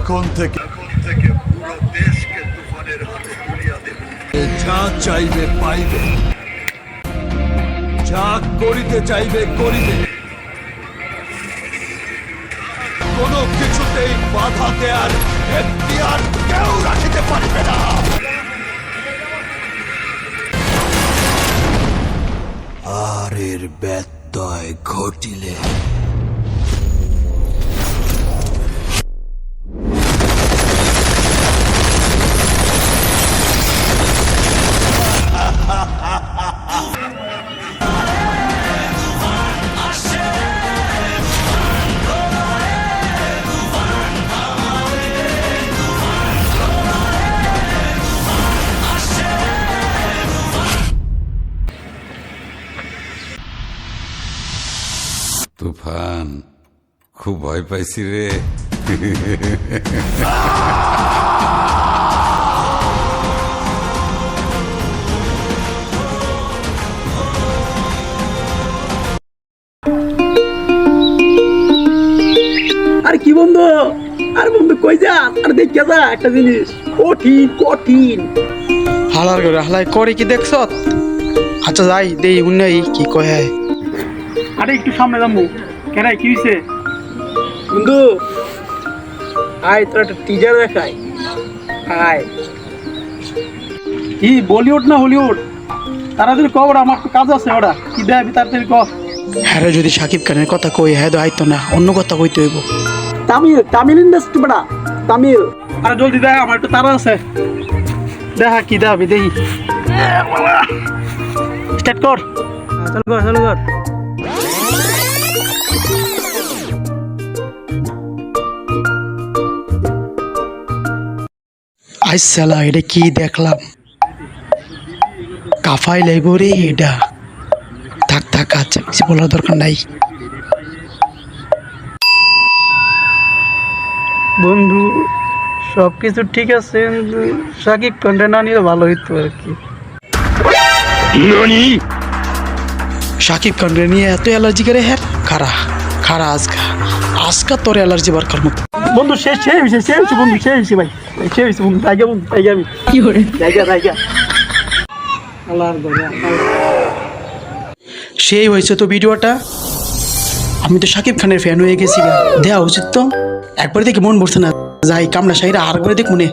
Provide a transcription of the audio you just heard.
এখন থেকে পুরো দেশকে তুফানের হাতে তুলিয়া দেব। যা চাইবে পাইবে, যা করিতে চাইবে করিবে, কোনো কিছুতেই বাধা দেয়ার এখতিয়ার কেউ রাখিতে পারিবে না। আর এর ব্যত্যয় ঘটিলে তুফান, খুব ভয় পাইছি রে। আর কি বন্ধু, আর বন্ধু কই যা, আর দেখে যা একটা জিনিস কঠিন কঠিন। হালার করে হালাই করে কি দেখছ? আচ্ছা যাই দেই উন্নয় কি কয়। আরে একটু সামনে যাবো। কেন কি হয়েছে বন্ধু? আয় তোর একটা টিজার দেখাই। আয় কি বলিউড না হলিউড? তাড়াতাড়ি কর, আমার তো কাজ আছে। ওরা কি দেয় তাড়াতাড়ি কর। হ্যাঁ যদি সাকিব খানের কথা কই হ্যাঁ তো আইতো না, অন্য কথা কইতে হইব। তামিল তামিল ইন্ডাস্ট্রি বড়া তামিল। আরে জলদি দেখ, আমার একটু তাড়া আছে। দেখা কি দেখাবি দেখি। স্টার্ট কর। চল কর চল কর। আইসালা এটা কি দেখলাম, কাফাই লাইব রে এটা। থাক থাক, আচ্ছা কিছু বলার দরকার নাই। বন্ধু সব কিছু ঠিক আছে, কিন্তু সাকিব খানটা না নিলে ভালো হইতো আর কি। সাকিব খানরে নিয়ে এত অ্যালার্জি করে হ্যাঁ? খারা খারা আজকা আজকা তোর অ্যালার্জি বার কর মতো। বন্ধু সে হয়েছে বন্ধু, সে হয়েছে ভাই, সে হয়েছে বন্ধু। জায়গা বন্ধু, জায়গা আমি কি করে জায়গা আল্লাহর দয়া। সেই হয়েছে তো ভিডিওটা। আমি তো সাকিব খানের ফ্যান হয়ে গেছি, দেওয়া উচিত তো। একবারে দেখে মন বসছে না, যাই কামড়া সাইরা আরেকবারে দেখ মনে।